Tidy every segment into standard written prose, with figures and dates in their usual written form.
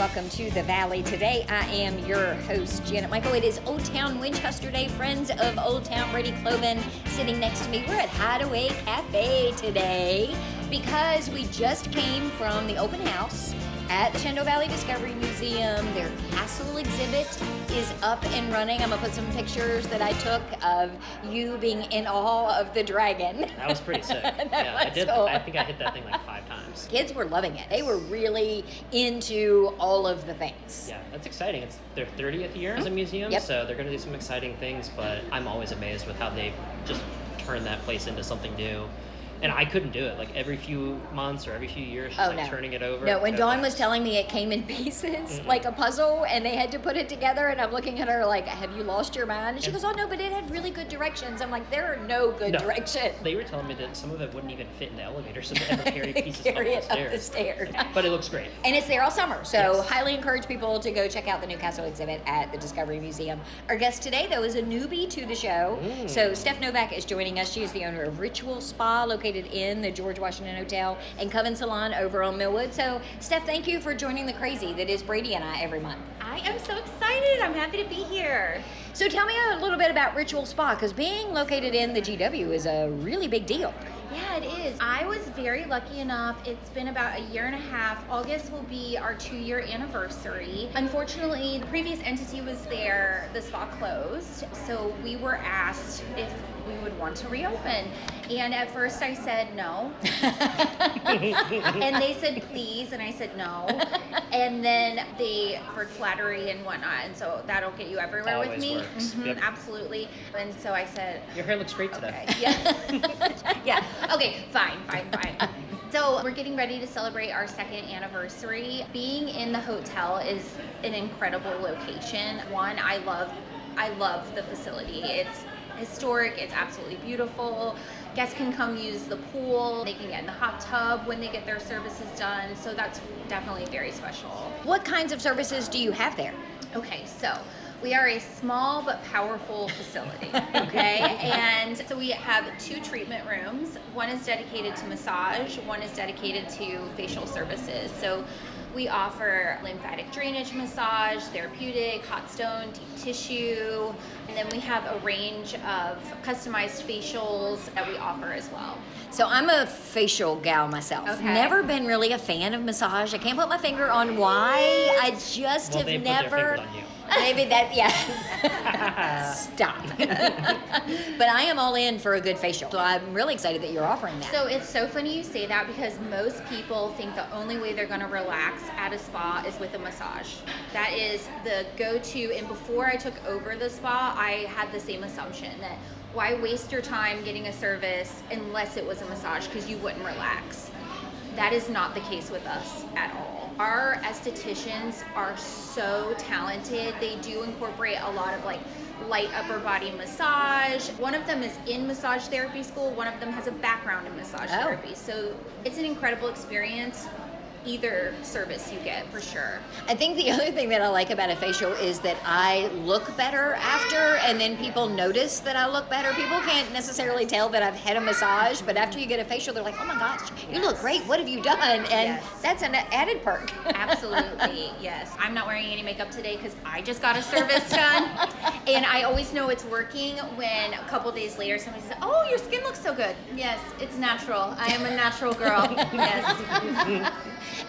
welcome to the Valley. Today I am your host, Janet Michael. It is Old Town Winchester Day. Friends of Old Town Brady, Cloven sitting next to me. We're at Hideaway Cafe today because we just came from the open house at the Shenandoah Valley Discovery Museum. Their castle exhibit is up and running. I'm gonna put some pictures that I took of you being in awe of the dragon. That was pretty sick. Yeah, I did. Cool. I think I hit that thing like 5 times. Kids were loving it. They were really into all of the things. Yeah, that's exciting. It's their 30th year as a museum, so they're going to do some exciting things, but I'm always amazed with how they just turn that place into something new. And I couldn't do it. Like every few months or every few years, just turning it over. No, when Dawn was telling me it came in pieces, like a puzzle, and they had to put it together, and I'm looking at her like, have you lost your mind? And she goes, oh no, but it had really good directions. I'm like, there are no good directions. They were telling me that some of it wouldn't even fit in the elevator, so they had to carry pieces up the stairs. But it looks great. And it's there all summer, so highly encourage people to go check out the new castle exhibit at the Discovery Museum. Our guest today, though, is a newbie to the show. So Steph Novak is joining us. She is the owner of Ritual Spa, located in the George Washington Hotel and Coven Salon over on Millwood. So, Steph, thank you for joining the crazy that is Brady and I every month. I am so excited. I'm happy to be here. So tell me a little bit about Ritual Spa, because being located in the GW is a really big deal. Yeah, it is. I was very lucky enough. It's been about a year and a half. August will be our 2-year anniversary. Unfortunately, the previous entity was there. The spa closed. So we were asked if we would want to reopen. And at first I said no. And they said please, and I said no. And then they offered flattery and whatnot, and so that'll get you everywhere Always with me. Works. Yep. Absolutely. And so I said, your hair looks great today. Okay. Yeah. Yeah. Okay, fine. So we're getting ready to celebrate our 2nd anniversary. Being in the hotel is an incredible location. One, I love the facility. It's historic, it's absolutely beautiful. Guests can come use the pool, they can get in the hot tub when they get their services done, so that's definitely very special. What kinds of services do you have there? Okay, so we are a small but powerful facility, okay? And so we have 2 treatment rooms. One is dedicated to massage, one is dedicated to facial services. So we offer lymphatic drainage massage, therapeutic, hot stone, deep tissue, and then we have a range of customized facials that we offer as well. So I'm a facial gal myself. Okay. Never been really a fan of massage. I can't put my finger on why. I just have they never. Put their finger on you. Maybe that, yeah. Stop. But I am all in for a good facial. So I'm really excited that you're offering that. So it's so funny you say that because most people think the only way they're going to relax at a spa is with a massage. That is the go-to. And before I took over the spa, I had the same assumption that why waste your time getting a service unless it was a massage because you wouldn't relax. That is not the case with us at all. Our estheticians are so talented. They do incorporate a lot of like light upper body massage. One of them is in massage therapy school. One of them has a background in massage therapy. So it's an incredible experience. Either service you get, for sure. I think the other thing that I like about a facial is that I look better after, and then people notice that I look better. People can't necessarily tell that I've had a massage, but after you get a facial, they're like, oh my gosh, you look great. What have you done? And that's an added perk. Absolutely, yes. I'm not wearing any makeup today because I just got a service done. And I always know it's working when a couple days later somebody says, oh, your skin looks so good. Yes, it's natural. I am a natural girl. Yes.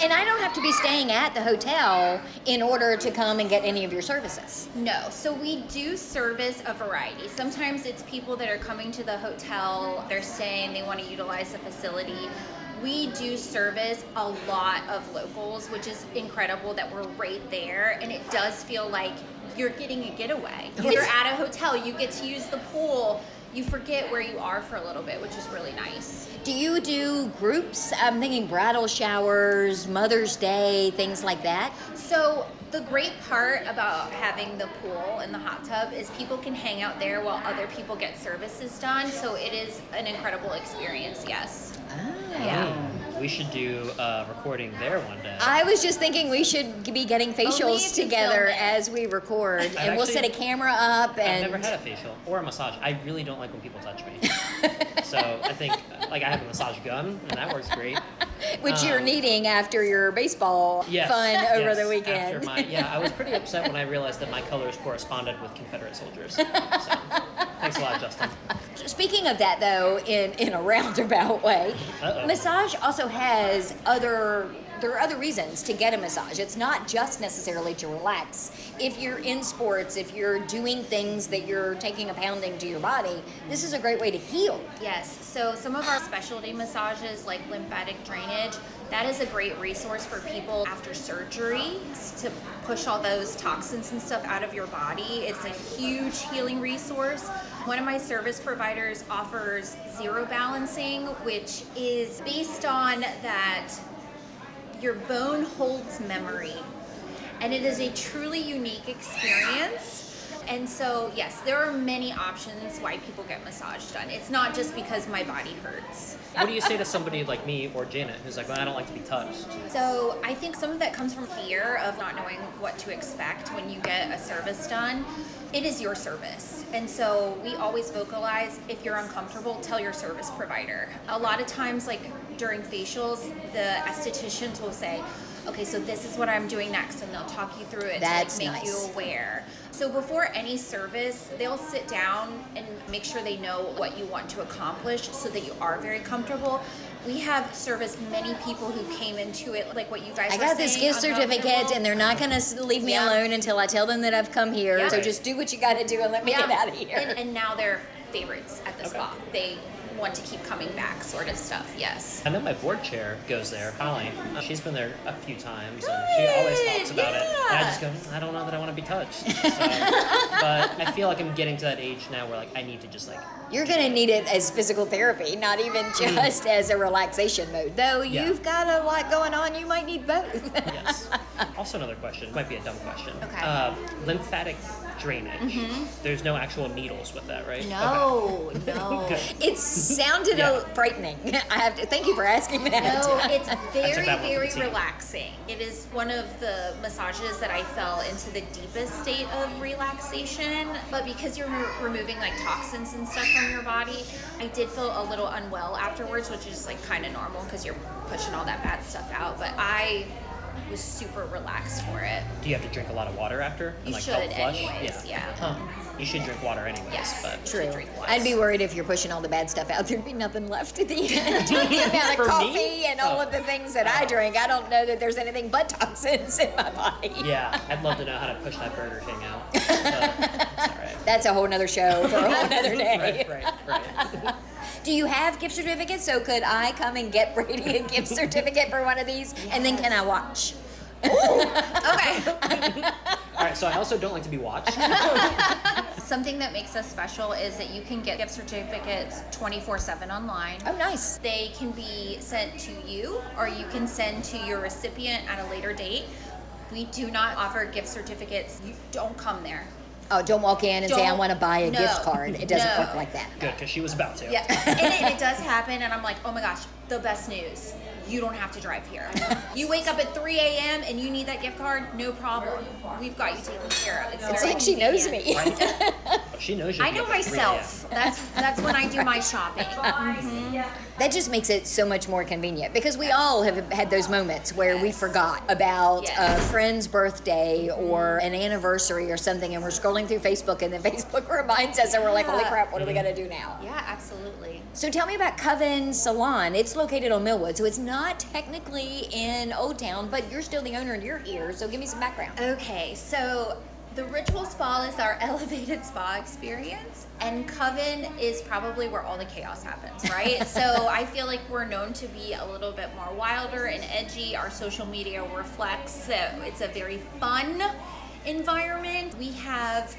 And I don't have to be staying at the hotel in order to come and get any of your services. No, so we do service a variety. Sometimes it's people that are coming to the hotel, they're staying, they want to utilize the facility. We do service a lot of locals, which is incredible that we're right there, and it does feel like you're getting a getaway. You're at a hotel, you get to use the pool, you forget where you are for a little bit, which is really nice. Do you do groups? I'm thinking bridal showers, Mother's Day, things like that. So the great part about having the pool and the hot tub is people can hang out there while other people get services done. So it is an incredible experience, yes. Yeah. We should do a recording there one day. I was just thinking we should be getting facials together as we record, and we'll set a camera up. And I've never had a facial or a massage. I really don't like when people touch me. So I think, like, I have a massage gun, and that works great. Which you're needing after your baseball fun over the weekend. I was pretty upset when I realized that my colors corresponded with Confederate soldiers. So, thanks a lot, Justin. Speaking of that, though, in a roundabout way, massage also has there are other reasons to get a massage. It's not just necessarily to relax. If you're in sports, if you're doing things that you're taking a pounding to your body, this is a great way to heal. Yes, so some of our specialty massages like lymphatic drainage, that is a great resource for people after surgery to push all those toxins and stuff out of your body. It's a huge healing resource. One of my service providers offers zero balancing, which is based on that your bone holds memory, and it is a truly unique experience. And so, yes, there are many options why people get massage done. It's not just because my body hurts. What do you say to somebody like me or Janet who's like, well, I don't like to be touched? So I think some of that comes from fear of not knowing what to expect when you get a service done. It is your service. And so we always vocalize, if you're uncomfortable, tell your service provider. A lot of times, like during facials, the estheticians will say, okay, so this is what I'm doing next, and they'll talk you through it That's to make you aware. So before any service, they'll sit down and make sure they know what you want to accomplish so that you are very comfortable. We have serviced many people who came into it, like what you guys I were got saying, this gift certificate, and they're not going to leave me alone until I tell them that I've come here. Yeah. So just do what you got to do and let me get out of here. And now they're favorites at the spa. They want to keep coming back, sort of stuff. Yes. I know my board chair goes there, Holly. She's been there a few times, and she always talks about it. And I just go, I don't know that I want to be touched. So, but I feel like I'm getting to that age now where like I need to just like. You're going to need it as physical therapy, not even just as a relaxation mode. Though you've got a lot going on, you might need both. Yes. Also, another question. Might be a dumb question. Okay. Lymphatic drainage. There's no actual needles with that, right? No, Okay. no. Good. It sounded frightening. I have to thank you for asking me that. No, it's very, that one for very the team. relaxing. It is one of the massages that I fell into the deepest state of relaxation. But because you're removing like toxins and stuff from your body, I did feel a little unwell afterwards, which is like kind of normal because you're pushing all that bad stuff out. But I was super relaxed for it. Do you have to drink a lot of water after? You and, should help flush? anyways, yeah. Huh. You should drink water anyways. Yes. But True. Drink less. I'd be worried if you're pushing all the bad stuff out, there'd be nothing left at the end. The amount For of me? coffee and all of the things that I drink, I don't know that there's anything but toxins in my body. yeah, I'd love to know how to push that Burger King out. But it's all right. That's a whole nother show for a whole nother day. Right. Do you have gift certificates? So could I come and get Brady a gift certificate for one of these? And then can I watch? Okay. All right, so I also don't like to be watched. Something that makes us special is that you can get gift certificates 24/7 online. Oh, nice. They can be sent to you, or you can send to your recipient at a later date. We do not offer gift certificates. You don't come there. Oh, don't walk in and say, I Don't- want to buy a no, gift card. It doesn't no. work like that. Good, because she was about to. Yeah, and it does happen, and I'm like, oh my gosh, the best news. You don't have to drive here. You wake up at 3 a.m. and you need that gift card, no problem. We've got you taken care of. It's very like she knows convenient. me. Right? Oh, she knows you. I know myself. That's when I do my shopping. That just makes it so much more convenient because we all have had those moments where we forgot about a friend's birthday or an anniversary or something, and we're scrolling through Facebook, and then Facebook reminds us, and we're like, holy crap, what are we going to do now? Yeah, absolutely. So tell me about Coven Salon. It's located on Millwood, so it's not technically in Old Town, but you're still the owner and you're here, so give me some background. Okay, so the Ritual Spa is our elevated spa experience, and Coven is probably where all the chaos happens, right? So I feel like we're known to be a little bit more wilder and edgy. Our social media reflects that it's a very fun environment. We have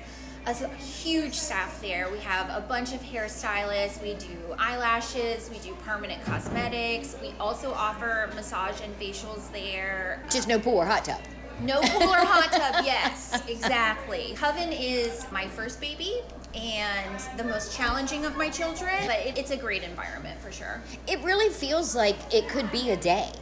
a huge staff there. We have a bunch of hairstylists. We do eyelashes. We do permanent cosmetics. We also offer massage and facials there. Just no pool or hot tub. No pool or hot tub, yes, exactly. Coven is my first baby and the most challenging of my children, but it's a great environment for sure. It really feels like it could be a day.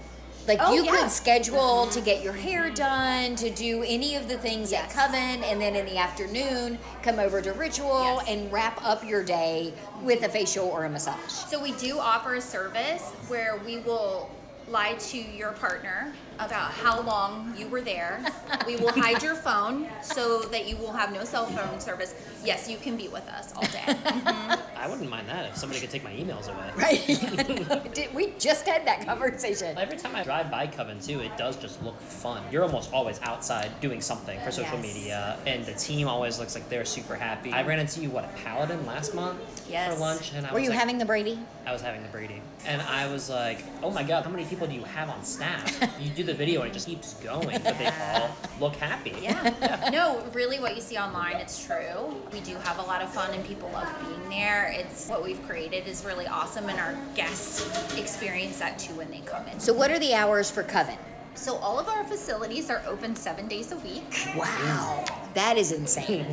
Like Oh, you yeah. could schedule to get your hair done, to do any of the things at Yes. Coven, and then in the afternoon come over to Ritual Yes. and wrap up your day with a facial or a massage. So we do offer a service where we will lie to your partner about how long you were there. We will hide your phone so that you will have no cell phone service. Yes, you can be with us all day. Mm-hmm. I wouldn't mind that if somebody could take my emails away. Right. We just had that conversation. Every time I drive by Coven too, it does just look fun. You're almost always outside doing something for social media, and the team always looks like they're super happy. I ran into you, at Paladin last month for lunch, and Were you having the Brady? I was having the Brady, and I was like, oh my god, how many people do you have on staff? You do the video and it just keeps going, but they all look happy. Yeah. No, really what you see online, it's true. We do have a lot of fun and people love being there. It's what we've created is really awesome, and our guests experience that too when they come in. So what are the hours for Coven? So all of our facilities are open 7 days a week. Wow, that is insane.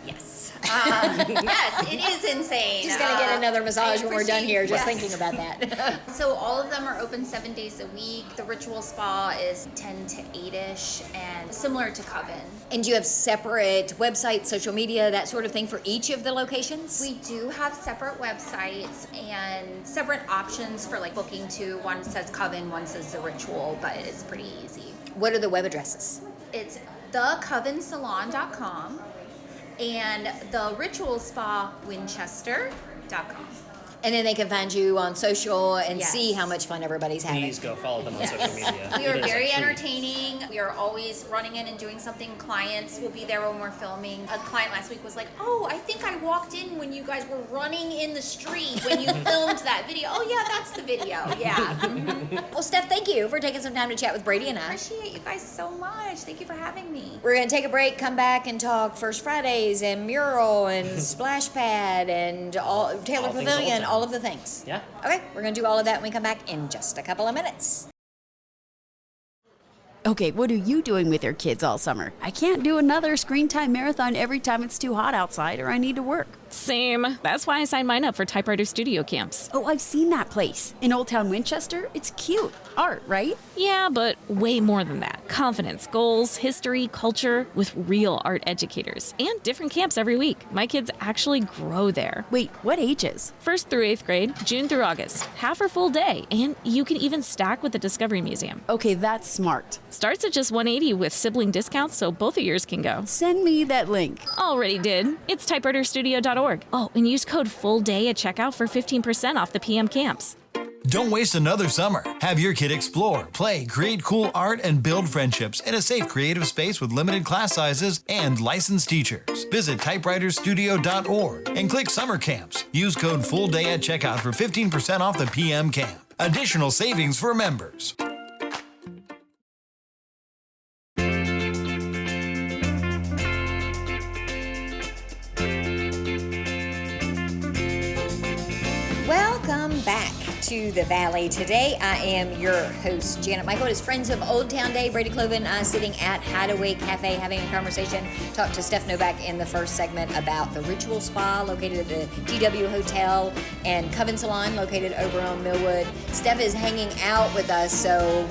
Yes. Yes, it is insane. Just gonna get another massage when we're done here, just thinking about that. So all of them are open 7 days a week. The ritual spa is 10 to 8-ish and similar to Coven. And do you have separate websites, social media, that sort of thing for each of the locations? We do have separate websites and separate options for like booking too. One says Coven, one says the ritual, but it's pretty easy. What are the web addresses? It's thecovensalon.com and the ritual spa Winchester.com. And then they can find you on social and Yes. see how much fun everybody's having. Please go follow them on social media. We are It is a very treat. entertaining. We are always running in and doing something. Clients will be there when we're filming. A client last week was like, oh, I think I walked in when you guys were running in the street when you filmed that video. Oh, yeah, that's the video. Yeah. Mhm. Well, Steph, thank you for taking some time to chat with Brady and I. Appreciate you guys so much. Thank you for having me. We're going to take a break, come back and talk First Fridays and mural and splash pad and all Taylor All things Pavilion, Old Town. all of the things. Yeah. Okay, we're going to do all of that when we come back in just a couple of minutes. Okay, what are you doing with your kids all summer? I can't do another screen time marathon every time it's too hot outside or I need to work. Same. That's why I signed mine up for Typewriter Studio camps. Oh, I've seen that place. In Old Town Winchester, it's cute. Art, right? Yeah, but way more than that. Confidence, goals, history, culture, with real art educators. And different camps every week. My kids actually grow there. Wait, what ages? 1st through 8th grade, June through August. Half or full day. And you can even stack with the Discovery Museum. Okay, that's smart. Starts at just $180 with sibling discounts, so both of yours can go. Send me that link. Already did. It's typewriterstudio.org. Oh, and use code FULLDAY at checkout for 15% off the PM camps. Don't waste another summer. Have your kid explore, play, create cool art, and build friendships in a safe, creative space with limited class sizes and licensed teachers. Visit typewriterstudio.org and click Summer Camps. Use code FULLDAY at checkout for 15% off the PM camp. Additional savings for members. Welcome back to the Valley. Today I am your host, Janet Michael. It is Friends of Old Town Day. Brady Cloven sitting at Hideaway Cafe having a conversation. Talked to Steph Novak in the first segment about the Ritual Spa located at the GW Hotel and Coven Salon located over on Millwood. Steph is hanging out with us, so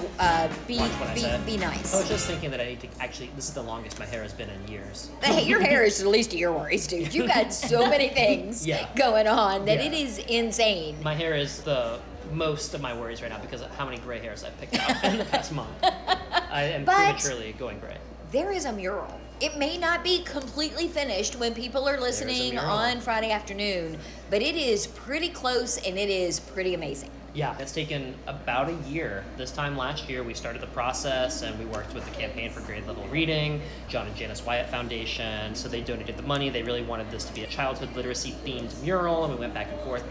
be nice. I was just thinking that I need to actually, this is the longest my hair has been in years. Hey, your hair is the least of your worries, dude. You got so many things going on that it is insane. My hair is the most of my worries right now because of how many gray hairs I've picked out in the past month. I am prematurely going gray. There is a mural. It may not be completely finished when people are listening on Friday afternoon, but it is pretty close and it is pretty amazing. Yeah, it's taken about a year. This time last year, we started the process and we worked with the Campaign for Grade Level Reading, John and Janice Wyatt Foundation. So they donated the money. They really wanted this to be a childhood literacy themed mural, and we went back and forth.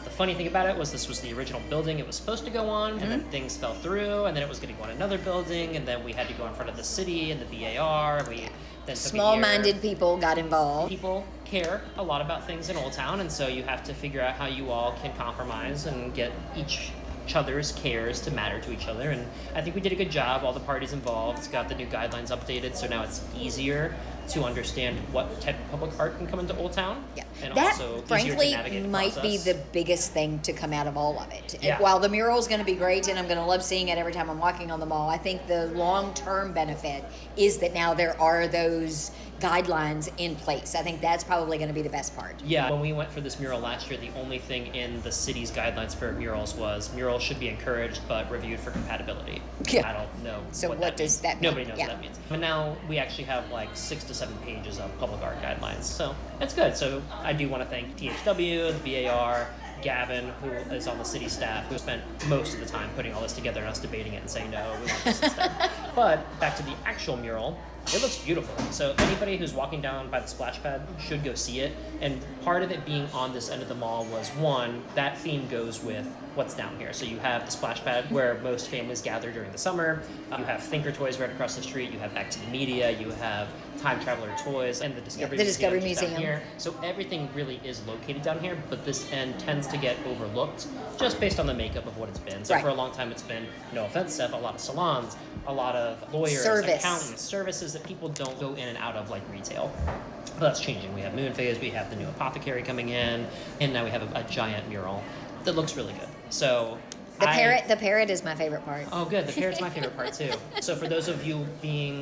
The funny thing about it was this was the original building it was supposed to go on, and then things fell through, and then it was going to go on another building, and then we had to go in front of the city and the BAR, and we then took Small-minded people got involved. People care a lot about things in Old Town, and so you have to figure out how you all can compromise and get each other's cares to matter to each other, and I think we did a good job. All the parties involved got the new guidelines updated, so now it's easier to understand what type of public art can come into Old Town. Yeah, and that also frankly navigate might be the biggest thing to come out of all of it. Yeah. While the mural is going to be great and I'm going to love seeing it every time I'm walking on the mall, I think the long-term benefit is that now there are those guidelines in place. I think that's probably going to be the best part. Yeah, when we went for this mural last year, the only thing in the city's guidelines for murals was murals should be encouraged but reviewed for compatibility. Yeah. I don't know. So what that does means. that mean? Nobody knows what that means. But now we actually have like 6 to 7 pages of public art guidelines. So it's good. So I do want to thank THW, the BAR, Gavin, who is on the city staff, who spent most of the time putting all this together and us debating it and saying, no, we want this instead. But back to the actual mural, it looks beautiful. So anybody who's walking down by the splash pad should go see it. And part of it being on this end of the mall was, one, that theme goes with what's down here. So you have the splash pad where most families gather during the summer. You have Thinker Toys right across the street. You have Back to the Media. You have Time Traveler Toys and the Discovery Museum. Down here. So everything really is located down here, but this end tends to get overlooked just based on the makeup of what it's been. So for a long time it's been, no offense, Steph, a lot of salons, a lot of lawyers, accountants, services that people don't go in and out of like retail. But that's changing. We have Moonphase, we have the new apothecary coming in, and now we have a giant mural that looks really good. So the parrot is my favorite part. Oh, good. The parrot's my favorite part too. So for those of you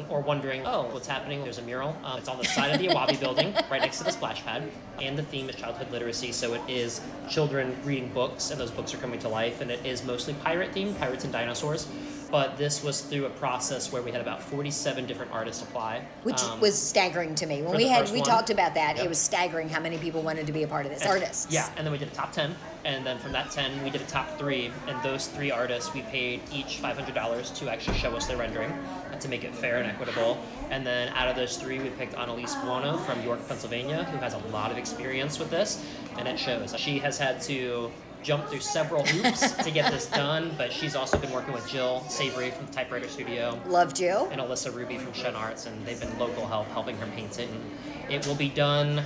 wondering, what's happening? There's a mural. It's on the side of the Awabi building, right next to the splash pad. And the theme is childhood literacy. So it is children reading books, and those books are coming to life. And it is mostly pirate themed, pirates and dinosaurs. But this was through a process where we had about 47 different artists apply. Which was staggering to me. When we talked about that, it was staggering how many people wanted to be a part of this. Artists. Yeah, and then we did a top 10. And then from that 10, we did a top 3. And those 3 artists, we paid each $500 to actually show us their rendering to make it fair and equitable. And then out of those 3, we picked Annalise Buono from York, Pennsylvania, who has a lot of experience with this. And it shows. She has had to jump through several hoops to get this done, but she's also been working with Jill Savory from the Typewriter Studio. Love Jill. And Alyssa Ruby from Shen Arts, and they've been local help helping her paint it. And it will be done,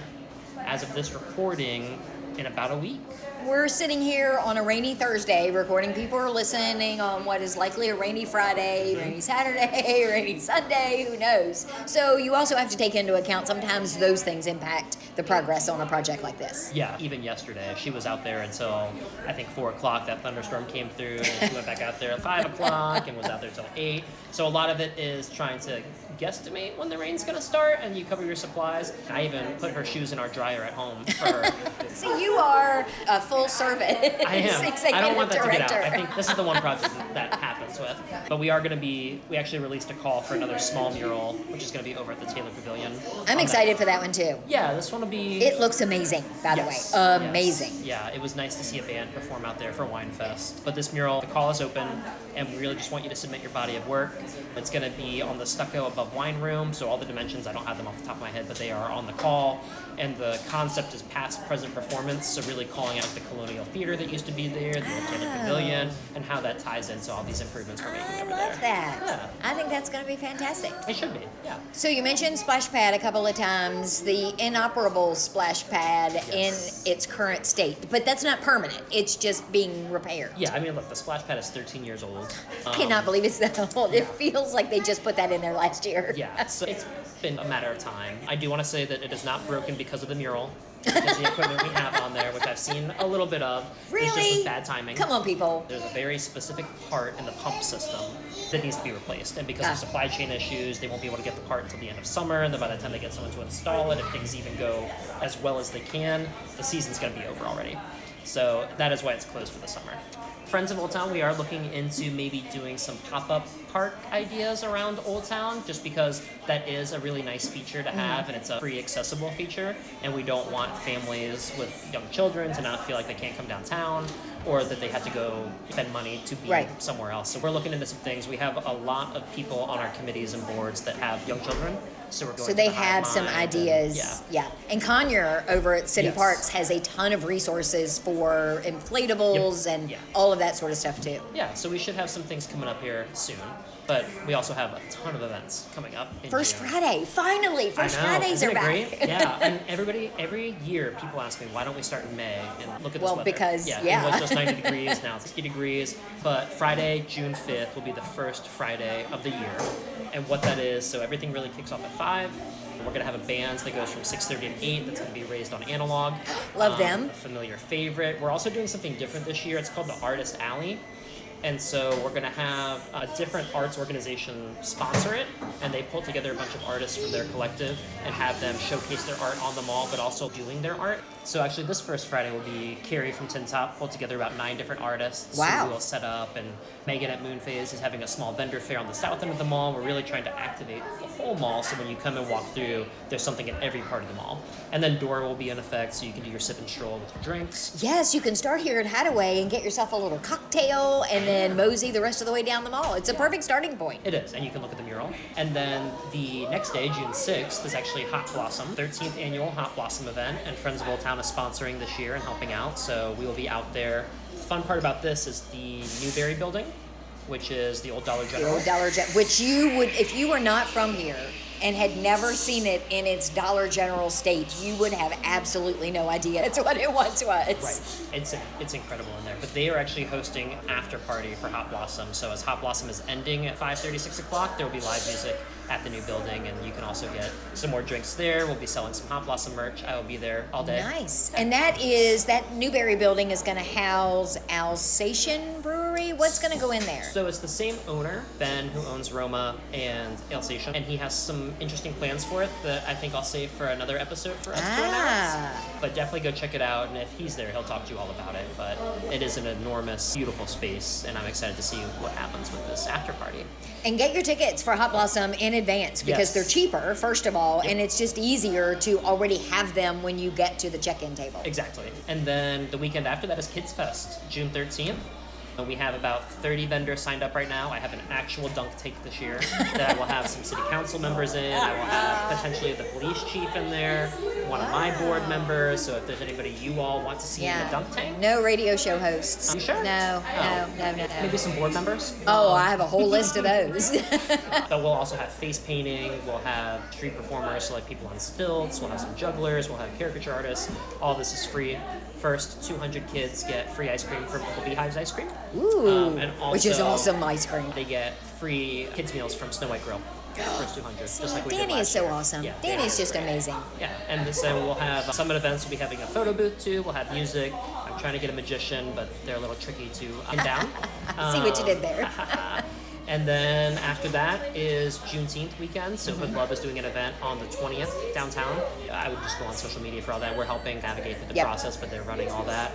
as of this recording, in about a week. We're sitting here on a rainy Thursday recording. People are listening on what is likely a rainy Friday, rainy Saturday, rainy Sunday, who knows. So you also have to take into account sometimes those things impact the progress on a project like this. Yeah, even yesterday, she was out there until I think 4 o'clock. That thunderstorm came through, and she went back out there at 5 o'clock and was out there till 8. So a lot of it is trying to guesstimate when the rain's gonna start, and you cover your supplies. I even put her shoes in our dryer at home for her. See, you are a full service. I am. I don't want that director. to get out. I think this is the one project that happens with. But we actually released a call for another small mural, which is gonna be over at the Taylor Pavilion. I'm excited for that one too. Yeah, this one will be... It looks amazing, by the way. Amazing. Yes. Yeah, it was nice to see a band perform out there for Wine Fest. But this mural, the call is open, and we really just want you to submit your body of work. It's gonna be on the stucco above wine room, so all the dimensions, I don't have them off the top of my head, but they are on the call. And the concept is past, present performance, so really calling out the colonial theater that used to be there, the old Taylor Pavilion, and how that ties into all these improvements we're making over there. I love that. Yeah. I think that's going to be fantastic. It should be, yeah. So you mentioned splash pad a couple of times, the inoperable splash pad in its current state, but that's not permanent. It's just being repaired. Yeah, I mean, look, the splash pad is 13 years old. I cannot believe it's that old. It feels like they just put that in there last year. Yeah, so it's been a matter of time. I do want to say that it is not broken because of the mural, because the equipment we have on there, which I've seen a little bit of, Really? is just bad timing. Come on, people. There's a very specific part in the pump system that needs to be replaced, and because of supply chain issues, they won't be able to get the part until the end of summer, and then by the time they get someone to install it, if things even go as well as they can, the season's going to be over already. So that is why it's closed for the summer. Friends of Old Town, we are looking into maybe doing some pop-up park ideas around Old Town, just because that is a really nice feature to have, and it's a free accessible feature, and we don't want families with young children to not feel like they can't come downtown, or that they have to go spend money to be somewhere else. So we're looking into some things. We have a lot of people on our committees and boards that have young children. So we're going. So they have some ideas. And Conyer over at City Parks has a ton of resources for inflatables and all of that sort of stuff too. Yeah, so we should have some things coming up here soon. But we also have a ton of events coming up in First June. Friday, finally! First Fridays Isn't are it back. Great? Yeah, and every year people ask me, why don't we start in May? And look at this weather. Because, it was just 90 degrees, now it's 60 degrees. But Friday, June 5th will be the first Friday of the year. And what that is, so everything really kicks off at 5. We're going to have a band that goes from 6:30 to 8 that's going to be raised on analog. Love them. A familiar favorite. We're also doing something different this year. It's called the Artist Alley. And so we're going to have a different arts organization sponsor it, and they pull together a bunch of artists from their collective and have them showcase their art on the mall, but also doing their art. So actually this first Friday will be Carrie from Tin Top, pulled together about 9 different artists who will set up, and Megan at Moonphase is having a small vendor fair on the south end of the mall. We're really trying to activate the whole mall, so when you come and walk through, there's something in every part of the mall. And then Dora will be in effect, so you can do your sip and stroll with your drinks. Yes, you can start here at Hadaway and get yourself a little cocktail and then mosey the rest of the way down the mall. It's a perfect starting point. It is, and you can look at the mural. And then the next day, June 6th, is actually Hot Blossom, 13th annual Hot Blossom event, and Friends of Old Town is sponsoring this year and helping out, so we will be out there. The fun part about this is the Newberry building, which is the old Dollar General. The old Dollar General, which you would, if you were not from here and had never seen it in its Dollar General state, you would have absolutely no idea that's what it once was. Right. It's incredible in there. But they are actually hosting after party for Hot Blossom. So as Hot Blossom is ending at 5:30, 6 o'clock, there will be live music at the new building, and you can also get some more drinks there. We'll be selling some Hot Blossom merch. I will be there all day. Nice. And that Newberry building is going to house Alsatian Brewery. What's going to go in there? So it's the same owner, Ben, who owns Roma and Alsatian, and he has some interesting plans for it that I think I'll save for another episode for us to announce. But definitely go check it out, and if he's there, he'll talk to you all about it. But it is an enormous, beautiful space, and I'm excited to see what happens with this after party. And get your tickets for Hot Blossom in advance because they're cheaper, first of all, and it's just easier to already have them when you get to the check-in table. Exactly. And then the weekend after that is KidzFest, June 13th. We have about 30 vendors signed up right now. I have an actual dunk tank this year that I will have some city council members in. I will have potentially the police chief in there, one of my board members. So if there's anybody you all want to see in the dunk tank. No radio show hosts. You sure? No. Maybe some board members? Oh, I have a whole list of those. But we'll also have face painting. We'll have street performers, so like people on stilts. We'll have some jugglers. We'll have caricature artists. All this is free. First 200 kids get free ice cream from Uncle Beehive's Ice Cream. Ooh, and also, which is awesome ice cream. They get free kids meals from Snow White Grill. First 200, just like we did Danny last is so year. awesome. Yeah, Danny's just amazing. Yeah, and so we'll have Summit events. We'll be having a photo booth too. We'll have music. I'm trying to get a magician, but they're a little tricky to pin down. See what you did there. And then after that is Juneteenth weekend. So Hood Love is doing an event on the 20th downtown. I would just go on social media for all that. We're helping navigate through the process, but they're running all that.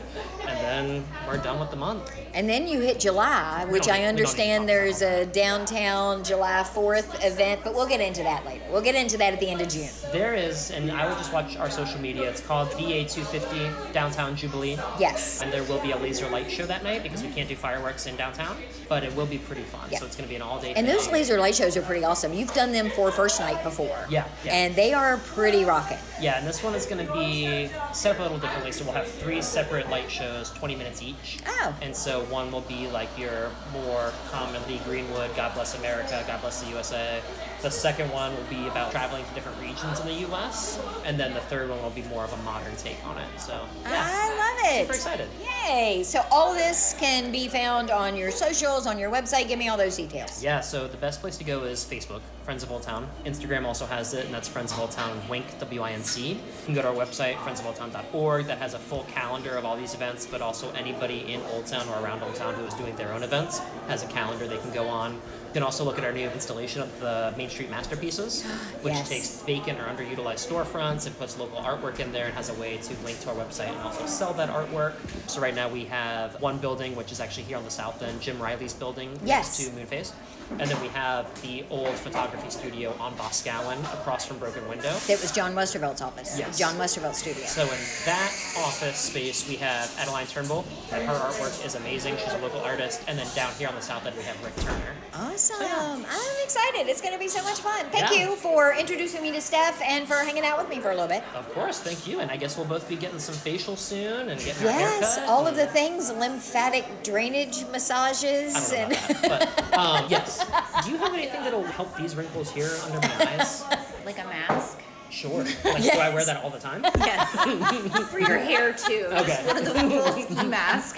And then we're done with the month. And then you hit July, which I understand there's a downtown July 4th event, but we'll get into that later. We'll get into that at the end of June. There is, and I would just watch our social media. It's called VA 250 Downtown Jubilee. Yes. And there will be a laser light show that night because we can't do fireworks in downtown, but it will be pretty fun. Yeah. So it's going to be an all-day And thing. those laser light shows are pretty awesome. You've done them for first night before. Yeah. And they are pretty rocking. Yeah, and this one is going to be set up a little differently. So we'll have 3 separate light shows, 20 minutes each. Oh. And so one will be like your more commonly Greenwood, God Bless America, God Bless the USA. The second one will be about traveling to different regions in the U.S. And then the third one will be more of a modern take on it. So, yeah. I love it. Super excited. Yay. So all this can be found on your socials, on your website. Give me all those details. Yeah, so the best place to go is Facebook, Friends of Old Town. Instagram also has it, and that's Friends of Old Town, Wink, W-I-N-C. You can go to our website, friendsofoldtown.org. That has a full calendar of all these events, but also anybody in Old Town or around Old Town who is doing their own events has a calendar they can go on. You can also look at our new installation of the Main Street Masterpieces, which takes vacant or underutilized storefronts and puts local artwork in there and has a way to link to our website and also sell that artwork. So right now we have one building, which is actually here on the south end, Jim Riley's building next to Moonphase. And then we have the old photography studio on Boscawen across from Broken Window. It was John Westervelt's office. Yes. John Westervelt's studio. So in that office space, we have Adeline Turnbull, and her artwork is amazing. She's a local artist. And then down here on the south end, we have Rick Turner. Awesome. So, yeah. I'm excited. It's going to be so much fun. Thank Yeah. you for introducing me to Steph and for hanging out with me for a little bit. Of course, thank you. And I guess we'll both be getting some facials soon and getting our Yes, haircut. all of the things, lymphatic drainage massages. I don't know about that, but yes. Do you have anything that'll help these wrinkles here under my eyes? Like a mask? Sure. Like, do I wear that all the time? Yes. For your hair too. Okay. Just one of the little ski mask.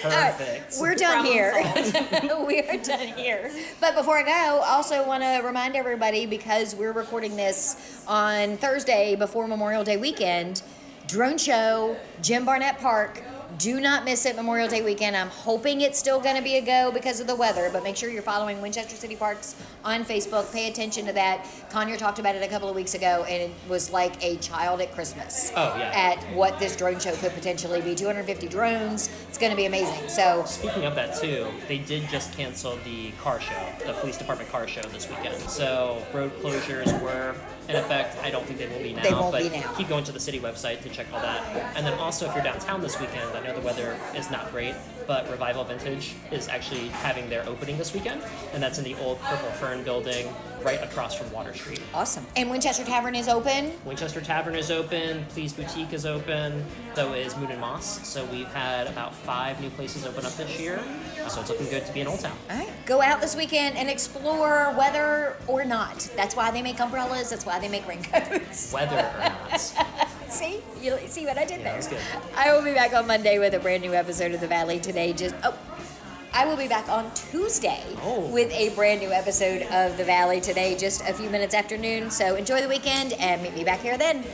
Perfect. We're done Problem here. We are done here. But before I go, I also want to remind everybody, because we're recording this on Thursday before Memorial Day weekend, drone show, Jim Barnett Park, do not miss it Memorial Day weekend. I'm hoping it's still going to be a go because of the weather, but make sure you're following Winchester City Parks on Facebook. Pay attention to that. Conyer talked about it a couple of weeks ago, and it was like a child at Christmas. Oh, yeah. At what this drone show could potentially be. 250 drones. It's going to be amazing. So, speaking of that too, they did just cancel the car show, the police department car show this weekend. So road closures were in effect. I don't think they will be now. They won't but be now. Keep going to the city website to check all that. And then also, if you're downtown this weekend, I know the weather is not great, but Revival Vintage is actually having their opening this weekend, and that's in the old Purple Fern building right across from Water Street. awesome. And Winchester Tavern is open. Winchester Tavern is open, Please Boutique is open, so is Moon and Moss. So we've had about 5 new places open up this year, so it's looking good to be in Old Town. All right, go out this weekend and explore, whether or not. That's why they make umbrellas. That's why they make raincoats. Whether or not. See? You see what I did there? That was good. I will be back on Monday with a brand new episode of The Valley Today. I will be back on Tuesday with a brand new episode of The Valley Today, just a few minutes after noon. So enjoy the weekend and meet me back here then.